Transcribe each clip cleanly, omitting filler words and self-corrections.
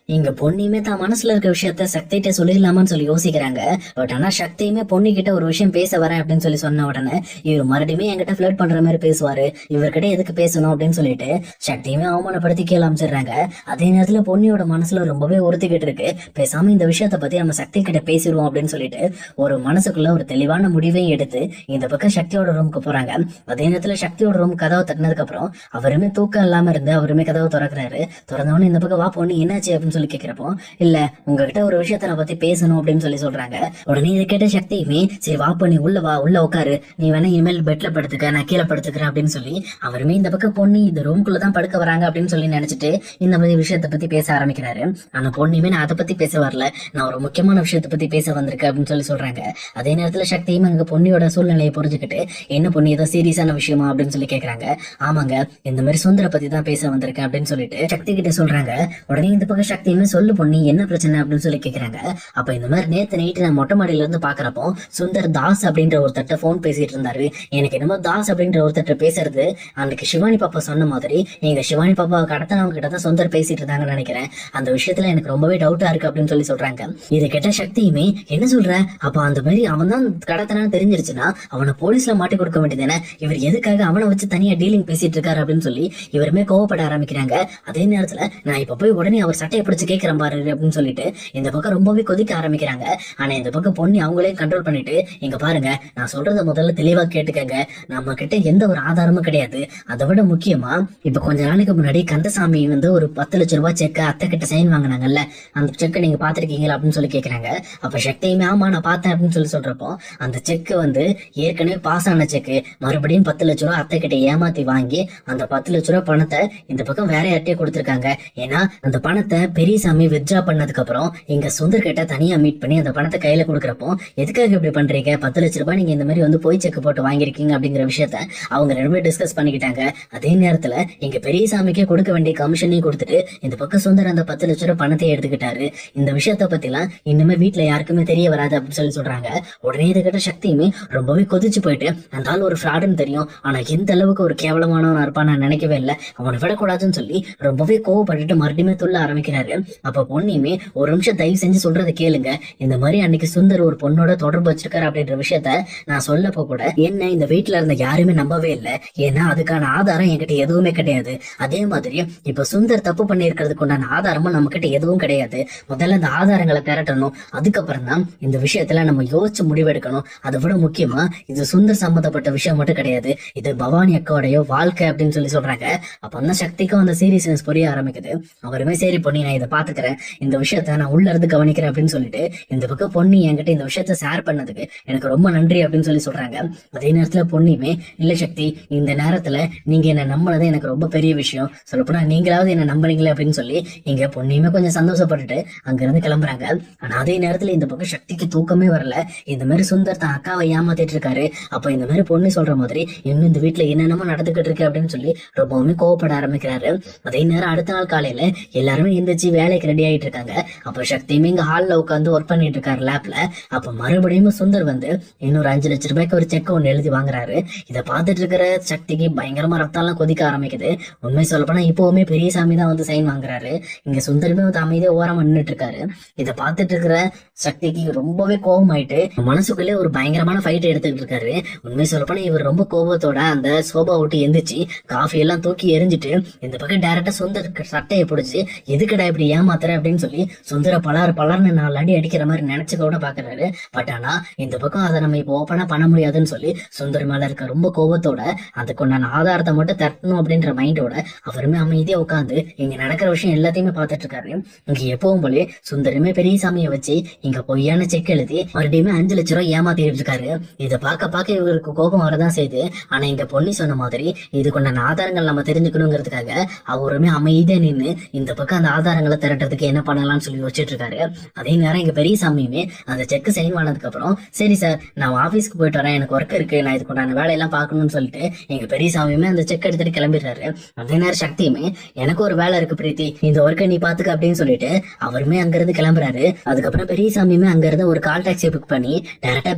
இங்க பொண்ணுமே தான் மனசுல இருக்க விஷயத்த சக்திகிட்ட சொல்லிடலாமான்னு சொல்லி யோசிக்கிறாங்க. பட் ஆனா சக்தியுமே பொண்ணுகிட்ட ஒரு விஷயம் பேச வரேன் அப்படின்னு சொல்லி சொன்ன உடனே இவர் மறுபடியும் என்கிட்ட ஃபிளர்ட் பண்ற மாதிரி பேசுவாரு, இவர்கிட்ட எதுக்கு பேசணும் அப்படின்னு சொல்லிட்டு சக்தியுமே அவமானப்படுத்தி கீழே அமைச்சிடுறாங்க. அதே நேரத்துல பொண்ணியோட மனசுல ரொம்பவே உறுத்திக்கிட்டு இருக்கு. பேசாம இந்த விஷயத்த பத்தி நம்ம சக்தி கிட்ட பேசிடுவோம் அப்படின்னு சொல்லிட்டு ஒரு மனசுக்குள்ள ஒரு தெளிவான முடிவையும் எடுத்து இந்த பக்கம் சக்தியோட ரூமுக்கு போறாங்க. அதே நேரத்துல சக்தியோட ரூம் கதவை தட்டினதுக்கு அப்புறம் அவருமே தூக்கம் இல்லாம இருந்து அவருமே கதவை திறக்கிறாரு. திறந்தவொடனே இந்த பக்கம் வா பொண்ணு என்னாச்சு அப்படின்னு சொல்லி கேக்குறப்போ, இல்ல உங்ககிட்ட ஒரு விஷயத்த நான் பத்தி பேசணும் அப்படின்னு சொல்லி சொல்றாங்க. உடனே இதை கேட்ட சக்தியுமே சரி வா பொண்ணு உள்ள வா, உள்ள உட்காரு, நீ வேணா இனிமேல் பெட்ல படுத்துக்க, நான் கீழே படுத்துக்கிறேன் அப்படின்னு சொல்லி அவருமே இந்த பக்கம் பொண்ணு இந்த ரூம்குள்ளதான் படுக்க வராங்க அப்படின்னு சொல்லி நினைச்சிட்டு இந்த மாதிரி விஷயத்த பத்தி பேச ஆரம்பிக்கிறாரு. ஆனா பொண்ணுமே நான் அதை பத்தி பேச வரல, நான் ஒரு முக்கியமான விஷயத்த பத்தி பேச வந்திருக்கேன் அப்படின்னு சொல்லி சொல்றாங்க. அதே நேரத்துல சக்தியும் அங்க பொண்ணியோட சூழ்நிலையை புரிஞ்சுக்கிட்டு என்ன பொண்ணு ஏதோ சீரியஸான விஷயமா அப்படின்னு சொல்லி கேக்குறாங்க. ஆமாங்க இந்த மாதிரி சுந்தர பத்தி தான் பேச வந்திருக்கேன் அப்படின்னு சொல்லிட்டு சக்தி கிட்ட சொல்றாங்க. உடனே இந்த பக்கம் சக்தியுமே சொல்லு பொண்ணு என்ன பிரச்சனை அப்படின்னு சொல்லி கேக்குறாங்க. அப்ப இந்த மாதிரி நேத்து நைட்டு நான் மொட்டை மாடியில இருந்து பாக்குறப்போ சுந்தர் தாஸ் அப்படின்ற ஒருத்தட்ட போன் பேசிட்டு இருந்தாரு. எனக்கு என்னமோ தாஸ் அப்படின்ற ஒருத்தட்ட பேசுறது அன்னைக்கு சிவானி பாப்பா சொன்ன மாதிரி நீங்க சிவானி பாப்பாவை கடத்தினவங்க கிட்ட தான் சுந்தர் பேசிட்டு இருந்தாங்கன்னு நினைக்கிறேன். அந்த விஷயத்துல எனக்கு ரொம்பவே டவுட்டா இருக்கு அப்படின்னு சொல்லி சொல்றாங்க. இதை கேட்ட சக்தியுமே என்ன சொல்ற, அப்ப அந்த மாதிரி அவன் தான் கடத்தினான்னு தெரிஞ்சிருச்சுன்னா அவனை போலீஸ்ல மாட்டி கொடுக்க வேண்டியதானே, இவர் எதுக்காக அவனை வச்சு தனியா டீலிங் பேசிட்டு இருக்காரு அப்படின்னு சொல்லி இவருமே கோவப்பட ஆரம்பிக்கிறாங்க. அதே நேரத்துல நான் இப்ப போய் உடனே அவர் சட்டையை பிடிச்சு கேட்கிறேன் பாரு அப்படின்னு சொல்லிட்டு இந்த பக்கம் ரொம்பவே கொதிக்க ஆரம்பிக்கிறாங்க. ஆனா இந்த பக்கம் பொண்ணு அவங்களையும் கண்ட்ரோல் பண்ணிட்டு இங்க பாருங்க நான் சொல்றத முதல்ல தெளிவா கேட்டுக்கங்க, நம்ம கிட்ட எந்த ஒரு ஆதாரமும் கிடையாது. அதை விட முக்கியமா இப்ப கொஞ்ச நாளைக்கு முன்னாடி கந்தசாமி வந்து ஒரு 10 லட்சம் ரூபாய் செக்க அத்தை கிட்ட சைன் வாங்கினாங்கல்ல, அந்த செக்கை நீங்க பாத்திருக்கீங்களா அப்படின்னு சொல்லி கேக்குறாங்க. அப்ப சக்தியுமே ஆமா நான் பார்த்தேன் அப்படின்னு சொல்லி சொல்றப்போ அந்த செக்கு வந்து ஏற்கனவே பாஸ் ஆன செக்கு, மறுபடியும் 10 லட்சம் ரூபாய் அத்தை கிட்ட ஏமாத்தி வாங்கி அந்த 10 லட்சம் ரூபாய் பணத்தை இந்த பக்கம் வேற யார்ட்டே கொடுத்திருக்காங்க. ஏன்னா அந்த பணத்தை பெரியசாமி வித்ட்ரா பண்ணதுக்கு அப்புறம் இங்க சுந்தர் கிட்ட தனியா மீட் பண்ணி அந்த பணத்தை கையில கொடுக்கறப்போ எதுக்காக இப்படி பண்றீங்க, 10 லட்சம் ரூபாய் நீங்க இந்த மாதிரி வந்து போய் செக் போட்டு வாங்கிருக்கீங்க அப்படிங்கிற விஷயத்த அவங்க ரெண்டுமே டிஸ்கஸ் பண்ணிக்கிட்டாங்க. அதே நேரத்துல இங்க பெரியசாமிக்கே கொடுக்க வேண்டிய கமிஷனையும் கொடுத்துட்டு இந்த பக்கம் சுந்தர் அந்த 10 லட்சம் ரூபாய் பணத்தை எடுத்துக்கிட்டாரு. இந்த விஷயத்த பத்தி எல்லாம் இன்னுமே வீட்டுல யாருக்குமே தெரிய வராது அப்படின்னு சொல்லி சொல்றாங்க. உடனே இதை கிட்ட சக்தியுமே ரொம்பவே கொதிச்சு போயிட்டு அந்த ஆள் ஒரு ஃப்ராடுன்னு தெரியும், ஆனா எந்த அளவுக்கு ஒரு கேவலமானவன் இருப்பான் நான் நினைக்கவே இல்லை, அவனை விடக்கூடாதுன்னு சொல்லி ரொம்பவே கோவப்பட்டுட்டு மறுபடியுமே துள்ள ஆரம்பிக்கிறாரு. அப்ப பொண்ணுமே ஒரு நிமிஷம் தயவு செஞ்சு சொல்றதை கேளுங்க, இந்த மாதிரி அன்னைக்கு சுந்தர் ஒரு பொண்ணோட தொடர்பு வச்சிருக்காரு அப்படின்ற விஷயத்த நான் சொல்லப்போ கூட என்ன இந்த வீட்டுல இருந்த யாருமே நம்பவே இல்லை, ஏன்னா அதுக்கான ஆதாரம் என்கிட்ட எதுவுமே கிடையாது. அதே மாதிரி இப்ப சுந்தர் தப்பு பண்ணி இருக்கிறதுக்கு உண்டான ஆதாரமும் நம்ம கிட்ட எதுவும் கிடையாது. முதல்ல அந்த ஆதாரங்களை திரட்டணும், அதுக்கப்புறம் தான் இந்த விஷயத்துல நம்ம யோசிச்சு முடிவெடுக்கணும். அதை விட முக்கியமா இது சுந்தர் சம்பந்தப்பட்ட விஷயம் மட்டும் கிடையாது, இது பவானி அக்காவுடைய வாழ்க்கை அப்படின்னு சொல்லி சொல்றாங்க. அப்ப அந்த சக்திக்கும் அந்த சீரியஸ்னஸ் புரிய ஆரம்பிக்குது. அவருமே சரி பொண்ணி நான் இதை பாத்துக்கிறேன், இந்த விஷயத்த நான் உள்ள இருந்து கவனிக்கிறேன் அப்படின்னு சொல்லிட்டு இந்த பக்கம் பொண்ணு என்கிட்ட இந்த விஷயத்த ஷேர் பண்ணதுக்கு எனக்கு ரொம்ப நன்றி அப்படின்னு சொல்லி சொல்றாங்க. அதே நேரத்துல பொண்ணுமே இல்ல சக்தி இந்த நேரத்துல நீங்க என்ன நம்பினது எனக்கு ரொம்ப பெரிய விஷயம், சொல்லப்போனா நீங்களாவது என்ன நம்புறீங்களே அப்படின்னு சொல்லி இங்க பொண்ணுமே கொஞ்சம் சந்தோஷப்பட்டுட்டு அங்க இருந்து கிளம்புறாங்க. ஆனா அதே நேரத்துல இந்த பக்கம் சக்திக்கு தூக்கமே வரல. இந்த மாதிரி சுந்தர் தான் அக்காவை ஏமாத்திட்டு இருக்காரு. அப்ப இந்த மாதிரி பொண்ணு சொல்ற மாதிரி இன்னும் இந்த வீட்டுல என்னென்னமோ நடந்துகிட்டு இருக்கு அப்படின்னு சொல்லி ரொம்பவுமே கோவப்பட ஆரம்பிக்கிறாரு. அதே நேரம் அடுத்த நாள் காலையில எல்லாருமே எந்திரிச்சு வேலைக்கு ரெடி ஆயிட்டு இருக்காங்க. அப்ப சக்தியுமே இங்க ஹால்ல உட்காந்து ஒர்க் பண்ணிட்டு இருக்காரு லேப்ல. அப்ப மறுபடியும் சுந்தர் வந்து இன்னொரு 5 லட்சம் ரூபாய்க்கு ஒரு செக் ஒன்று எழுதி வாங்குறாரு. இதை பார்த்துட்டு இருக்கிற சக்திக்கு பயங்கரமா ரத்தம் எல்லாம் கொதிக்க ஆரம்பிக்குது. உண்மை சொல்ல போனா இப்பவுமே பெரியசாமி தான் வந்து சைன் வாங்குறாரு. இங்க சுந்தரமே வந்து அமைதியா ஓரமா நின்றுட்டு இருக்காரு. இதை பார்த்துட்டு இருக்கிற சக்திக்கு ரொம்பவே கோபம் ஆயிட்டு மனசுக்குள்ளே ஒரு பயங்கரமான ஃபைட் எடுத்துக்கிட்டு இருக்காரு. உண்மை சொல்ல போனா இவர் ரொம்ப கோபத்தோட அந்த சோபா விட்டு எந்திரிச்சு காஃபி எல்லாம் தூக்கி எரிஞ்சிட்டு இந்த பக்கம் டைரக்டா சுந்தர் சட்டையை பிடிச்சி எதுக்கடா இப்படி ஏமாத்துற அப்படின்னு சொல்லி சுந்தர பலர்னு 4 அடி அடிக்கிற மாதிரி நினைச்சு கூட பாக்குறாரு. பட் ஆனா இந்த பக்கம் அதை நம்ம இப்போ ஓப்பனா பண்ண முடியாதுன்னு சொல்லி சுந்தர் மேல இருக்க ரொம்ப கோபத்தோட அதுக்குண்டான ஆதாரத்தை மட்டும் தட்டணும் அப்படின்ற மைண்டோட அவருமே அமைதியா உட்காந்து இங்க நடக்கிற விஷயம் எல்லாத்தையுமே பார்த்துட்டு இருக்காரு. இங்க எப்பவும் போல சுந்தரமே பெரியசாமியை வச்சு இங்க பொய்யான செக் எழுதி மறுபடியும் 5 லட்சம் ரூபாய் ஏமாத்திட்டு இருக்காரு. இதை பார்க்க இவருக்கு கோபம் வரதான் செய்யுது. ஆனா இங்க பொண்ணு சொன்ன மாதிரி இதுக்குண்டான ஆதாரங்கள் நம்ம தெரிஞ்சுக்கணுங்கிறதுக்காக அவருமே அமைதியா நின்று இந்த பக்கம் அந்த ஆதாரங்களை திரட்டுறதுக்கு என்ன பண்ணலாம்னு சொல்லி வச்சுட்டு இருக்காரு. அதே நேரம் இங்க பெரியசாமியுமே அந்த செக் சைன் ஆனதுக்கு அப்புறம் சரி சார் நான் ஆபீஸ்க்கு போயிட்டு வரேன், எனக்கு ஒர்க் இருக்கு, நான் இதுக்குண்டான வேலையெல்லாம் பார்க்கணும்னு சொல்லிட்டு எங்க பெரியசாமியுமே அந்த செக் எடுத்துட்டு கிளம்பிடுறாரு. அதே நேரம் சக்தியுமே எனக்கு ஒரு வேலை இருக்கு பிரீத்தி, இந்த ஒர்க்கை நீ பாத்துக்க அப்படின்னு சொல்லிட்டு அவருமே அங்க இருந்து கிளம்புறாரு. அதுக்கப்புறம் பெரியசாமியுமே அங்க இருந்து ஒரு கால் டாக்ஸி புக் பண்ணி டைரக்டா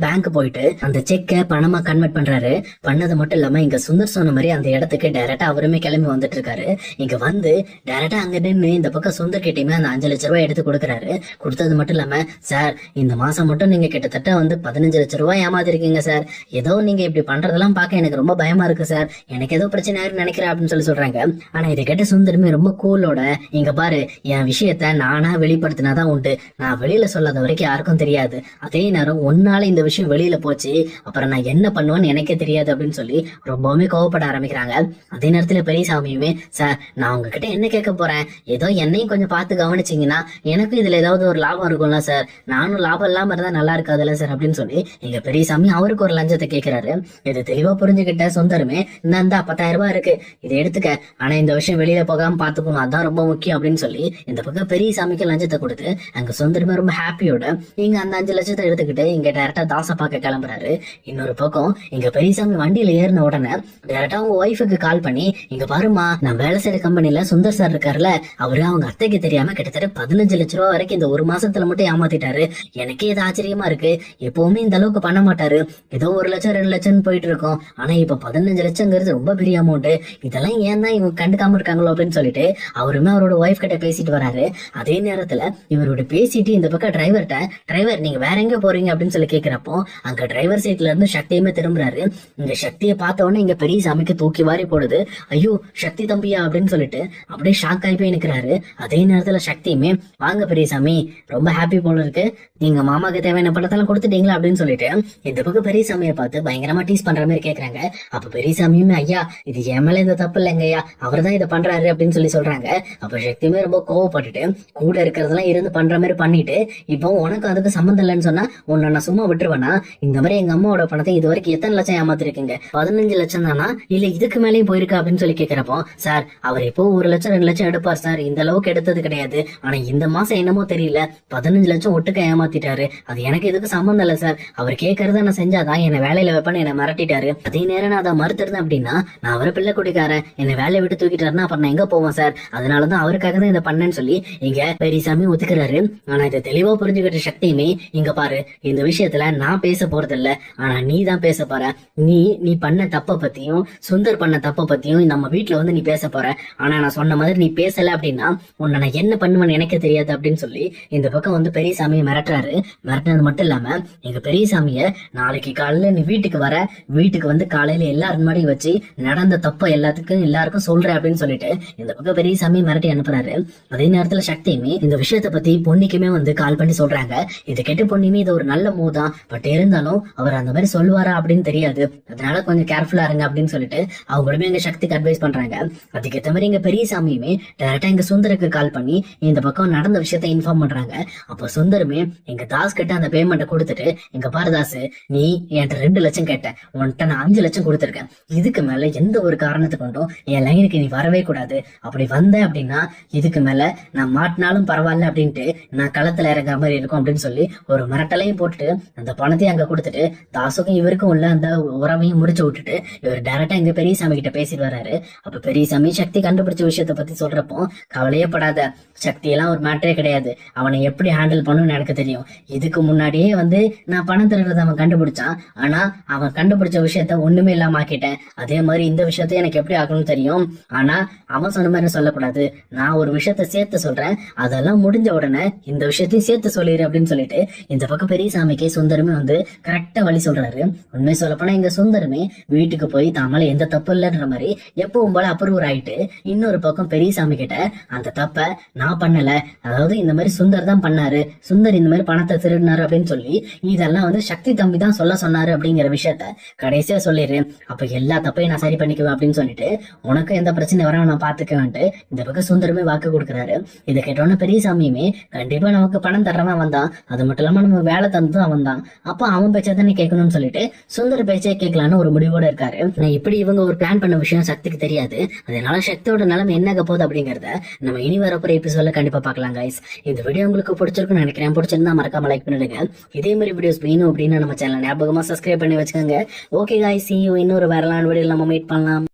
பேங்க் போயிட்டு அந்த செக்கை பணமா கன்வெர்ட் பண்றாரு. பண்ணது மட்டும் இல்லாம இங்க சுந்தர் சொன்ன மாதிரி அந்த இடத்துக்கு டைரக்டா அவருமே கிளம்பி வந்துட்டு இருக்காரு. இங்க வந்து டைரக்டா அங்க நின்று இந்த பக்கம் சுந்தர் சுந்தர் கிட்டயுமே அந்த 5 லட்ச ரூபாய் எடுத்து கொடுக்குறாரு. கொடுத்தது மட்டும் இல்லாம, சார் இந்த மாசம் மட்டும் நீங்க கிட்டத்தட்ட வந்து 15 லட்ச ரூபாய் ஏமாத்திருக்கீங்க சார். ஏதோ நீங்க இப்படி பண்றதெல்லாம் பார்க்க எனக்கு ரொம்ப பயமா இருக்கு சார். எனக்கு ஏதோ பிரச்சனை ஆயிரும் நினைக்கிறேன் அப்படின்னு சொல்லி சொல்றாங்க. ஆனா இதை கேட்ட சுந்தரமே ரொம்ப கூலோட, இங்க பாரு, என் விஷயத்த நானா வெளிப்படுத்தினாதான் உண்டு. நான் வெளியில சொல்லாத வரைக்கும் யாருக்கும் தெரியாது. அதே நேரம் ஒன்னால இந்த விஷயம் வெளியில போச்சு, அப்புறம் நான் என்ன பண்ணுவேன்னு எனக்கே தெரியாது அப்படின்னு சொல்லி ரொம்பவுமே கோவப்பட ஆரம்பிக்கிறாங்க. அதே நேரத்துல பெரியசாமியுமே, சார் நான் உங்ககிட்ட என்ன கேட்க போறேன், ஏதோ என்னையும் கொஞ்சம் பார்த்து கவனிச்சிங்கன்னா எனக்கும் இதுல ஏதாவது ஒரு லாபம் இருக்கும்ல சார். நானும் லாபம் இல்லாம இருந்தா நல்லா இருக்காதுல்ல சார் அப்படின்னு சொல்லி எங்க பெரியசாமி அவருக்கு ஒரு லஞ்சத்தை கேட்கிறாரு. இது தெளிவா புரிஞ்சுக்கிட்ட சுந்தரமே, இந்த 10,000 ரூபாய் இருக்கு, இதை எடுத்துக்க, ஆனா இந்த விஷயம் வெளியில போகாம பாத்துக்கணும், அதான் ரொம்ப முக்கியம் அப்படின்னு சொல்லி இந்த பக்கம் பெரியசாமிக்கு லஞ்சத்தை கொடுத்து அங்க சுந்தரமே ரொம்ப ஹாப்பியோட இங்க அந்த 5 லட்சத்தை எடுத்துக்கிட்டு இங்க டைரக்டா தாசை பார்க்க கிளம்புறாரு. இன்னொரு பக்கம் இங்க பெரியசாமி வண்டியில ஏறின உடனே டைரக்டா அவங்க ஒய்ஃபுக்கு கால் பண்ணி, இங்க பாருமா, நான் வேலை செய்யற கம்பெனில சுந்தர் சார் இருக்காருல்ல, அவரு அவங்க அத்தைக்கு தெரியாம கிட்டத்தட்ட 15 லட்ச ரூபாய் வரைக்கும் இந்த ஒரு மாசத்துல மட்டும் ஏமாத்திட்டாரு. எனக்கே இது ஆச்சரியமா இருக்கு. எப்பவுமே இந்த அளவுக்கு பண்ண மாட்டாரு. ஏதோ 1 லட்சம் 2 லட்சம் போயிட்டு இருக்கோம். ஆனா இப்ப 15 லட்சங்கிறது ரொம்ப பெரிய அமௌண்ட். இதெல்லாம் ஏன் தான் இவங்க கண்டுக்காம இருக்காங்களோ அப்படின்னு சொல்லிட்டு அவருமே அவரோட ஒய்ஃப் கிட்ட பேசிட்டு வராரு. அதே நேரத்துல இவரோட பேசிட்டு இந்த பக்கம் டிரைவர்கிட்ட, டிரைவர் நீங்க வேற எங்க போறீங்க அப்படின்னு சொல்லி கேக்குறப்போ அங்க டிரைவர் சீட்ல இருந்து சக்தியுமே திரும்புறாரு. இந்த சக்தியை பார்த்த உடனே இங்க பெரியசாமிக்கு தூக்கி வாரி போடுது. ஐயோ சக்தி தம்பியா அப்படின்னு சொல்லிட்டு அப்படியே ஷாக் ஆகி போய் நிக்கிறாரு. அதே நேரத்துல சக்தியுமே, வாங்க பெரியசாமி, ரொம்ப ஹாப்பி போல இருக்கு, நீங்க மாமாக்கு தேவையான பணத்தெல்லாம் கொடுத்துட்டீங்களா அப்படின்னு சொல்லிட்டு இந்த பக்கம் பெரியசாமியை பார்த்து பயங்கரமா டீஸ் பண்ற மாதிரி கேக்குறாங்க. அப்ப பெரியசாமியுமே, ஐயா இது என் மேல இந்த தப்பு இல்லைங்க ஐயா, அவர் தான் இதை பண்றாரு அப்படின்னு சொல்லி சொல்றாங்க. அப்ப சக்தியுமே ரொம்ப கோவப்பட்டுட்டு, கூட இருக்கிறதெல்லாம் இருந்து பண்ற மாதிரி பண்ணிட்டு, இப்போ உனக்கு அதுக்கு சம்மந்தம் இல்லைன்னு சொன்னா உன்னை நான் சும்மா விட்டுருவேனா? இந்த மாதிரி எங்க அம்மாவோட பணத்தை இது வரைக்கும் எத்தனை லட்சம் ஏமாத்திருக்கீங்க? 15 லட்சம் தானா, இல்ல இதுக்கு மேலேயும் போயிருக்கா அப்படின்னு சொல்லி கேக்குறப்போ, சார் அவர் இப்போ 1 லட்சம் 2 லட்சம் எடுப்பார் சார், இந்த அளவுக்கு எடுத்தது கிடையாது. ஆனா இந்த மாசம் என்னமோ தெரியல 15 லட்சம் ஒட்டுக்க ஏமாத்திட்டாரு. அது எனக்கு இதுக்கு சம்மந்தம் இல்ல சார். அவர் கேட்கறத நான் செஞ்சாதான் என்ன வேலையில வைப்பேன்னு என்ன மிரட்டிட்டாரு. அதே நேரம் நான் அதை மறுத்திருந்தேன் அப்படின்னா நான் அவரை பிள்ளை குடிக்காரன், என்ன வேலையை விட்டு தூக்கிட்டாருன்னா அப்புறம் நான் எங்க போவேன் சார். அதனாலதான் அவருக்காக தான் இதை பண்ணேன்னு சொல்லி இங்க பெரியசாமி ஒத்துக்கிறாரு. ஆனா இதை தெளிவா புரிஞ்சுக்கிட்ட சக்தியுமே, இங்க பாரு, இந்த விஷயத்துல நான் பேச போறது இல்ல, ஆனா நீ தான் பேச போற. நீ பண்ண தப்ப பத்தியும் சுந்தர் பண்ண தப்ப பத்தியும் நம்ம வீட்டுல வந்து நீ பேச போற. ஆனா நான் சொன்ன மாதிரி நீ பேசல அப்படின்னா உன்னை நான் என்ன பண்ணுவேன்னு எனக்கு தெரியாது அப்படின்னு சொல்லி இந்த பக்கம் வந்து பெரியசாமியை மிரட்டுறாரு. மிரட்டினது மட்டும் இல்லாம எங்க பெரியசாமிய, நாளைக்கு காலையில நீ வீட்டுக்கு வர, வீட்டுக்கு வந்து காலையில எல்லாரும் முன்னாடி வச்சு நடந்த தப்ப எல்லாருக்கும் சொல்ற அப்படின்னு சொல்லிட்டு இந்த பக்கம் பெரியசாமி மிரட்டி அனுப்புறாரு. அதே நேரத்துல சக்தியுமே இந்த விஷயத்த பத்தி பொன்னிக்குமே வந்து கால் பண்ணி சொல்றாங்க. இதை கேட்டு பொன்னியுமே இது ஒரு நல்ல மூவ் தான், பட் இருந்தாலும் அவர் அந்த மாதிரி சொல்லுவாரா அப்படின்னு தெரியாது, அதனால கொஞ்சம் கேர்ஃபுல்லா இருங்க அப்படின்னு சொல்லிட்டு அவங்களுமே எங்க சக்திக்கு அட்வைஸ் பண்றாங்க. அதுக்கேற்ற மாதிரி எங்க பெரியசாமியுமே டைரக்டா எங்க சுந்தருக்கு கால் பண்ணி இந்த பக்கம் நடந்த விஷயத்த இன்ஃபார்ம் பண்றாங்க. அப்போ சுந்தரமே எங்க தாஸ் கிட்ட அந்த பேமெண்ட்டை கொடுத்துட்டு, எங்க பாரு தாஸ், நீ என்கிட்ட 2 லட்சம் கேட்ட, உன்கிட்ட நான் 5 லட்சம் கொடுத்துருக்கேன். இதுக்கு மேல எந்த ஒரு காரணத்தை கொண்டும் என் லைனுக்கு நீ வரவே கூடாது. அப்படி வந்த அப்படின்னா இதுக்கு மேல நான் மாட்டினாலும் பரவாயில்ல அப்படின்ட்டு நான் களத்துல இறங்குற மாதிரி இருக்கும் அப்படின்னு சொல்லி ஒரு மிரட்டலையும் போட்டுட்டு அந்த பணத்தையும் அங்க கொடுத்துட்டு தாசுக்கும் இவருக்கும் உள்ள அந்த உறவையும் முடிச்சு விட்டுட்டு இவர் டைரக்டா எங்க பெரியசாமி கிட்ட பேசிட்டு வர்றாரு. அப்ப பெரியசாமி சக்தி கண்டுபிடிச்ச விஷயத்த பத்தி சொல்றப்போ, கவலையே படாத, சக்தி எல்லாம் ஒரு மேட்டரே கிடையாது, அவனை எப்படி ஹேண்டில் பண்ணணும்னு எனக்கு தெரியும். இதுக்கு முன்னாடியே வந்து நான் பணம் திருடுறத அவன் கண்டுபிடிச்சான், ஆனா அவன் கண்டுபிடிச்ச விஷயத்த ஒண்ணுமே இல்லாம ஆக்கிட்டேன். அதே மாதிரி இந்த விஷயத்த எனக்கு எப்படி ஆகணும்னு தெரியும், ஆனா அவன் சொன்ன மாதிரி சொல்லக்கூடாது, நான் ஒரு விஷயத்த சேர்த்து சொல்றேன், அதெல்லாம் முடிஞ்ச உடனே இந்த விஷயத்தையும் சேர்த்து சொல்லிடு அப்படின்னு சொல்லிட்டு இந்த பக்கம் பெரியசாமிக்கு சுந்தரமே வந்து கரெக்டா வழி சொல்றாரு. உண்மை சொல்லப்போனா எங்க சுந்தரமே வீட்டுக்கு போய் தாமல எந்த தப்பு இல்லைன்ற மாதிரி எப்பவும் போல அப்ரூவர் ஆயிட்டு இன்னொரு பக்கம் பெரியசாமி கிட்ட அந்த தப்ப நான் பண்ணல, அதாவது இந்த மாதிரி சுந்தர் தான் பண்ணாரு, சுந்தர் இந்த மாதிரி பணத்தை திருடினாரு அப்படின்னு சொல்லி இதெல்லாம் வந்து சக்தி தம்பி தான் சொல்ல சொன்னாரு அப்படிங்கிற விஷயத்த கடைசியா சொல்லிடு. அப்ப எல்லா தப்பையும் நான் சரி பண்ணிக்குவேன் அப்படின்னு சொல்லிட்டு உனக்கு எந்த பிரச்சனை வர நான் பாத்துக்குவேன்ட்டு இந்த பக்கம் சுந்தரமே வாக்கு கொடுக்குறாரு. இதை கேட்டோன்னு பெரியசாமியுமே, கண்டிப்பா நமக்கு பணம் தர்றவன் வந்தான், அது மட்டும் இல்லாம நம்ம வேலை தந்து அவன் தான், அப்ப அவன் பேச்சை தானே கேட்கணும்னு சொல்லிட்டு சுந்தர பேச்சை கேட்கலான்னு ஒரு முடிவோட இருக்காரு. இப்படி இவங்க ஒரு பிளான் பண்ண விஷயம் சக்திக்கு தெரியாது, அதனால சக்தியோட நிலைமை என்ன போகுது அப்படிங்கறத நம்ம இனி வரப்போற எபிசோட்ல கண்டிப்பா பார்க்கலாம் கைஸ். இந்த வீடியோ உங்களுக்கு பிடிச்சிருக்குன்னு நினைக்கிறேன். பிடிச்சிருந்தா மறக்காம லைக் பண்ணிடுங்க. இதே மாதிரி வீடியோஸ் வேணும் அப்படின்னு நம்ம சேனல் ஞாபகமா சப்ஸ்கிரைப் பண்ணி வச்சுக்கோங்க. ஓகே கைஸ், see you இன்னொரு வரலான வீடியோல நம்ம மீட் பண்ணலாம்.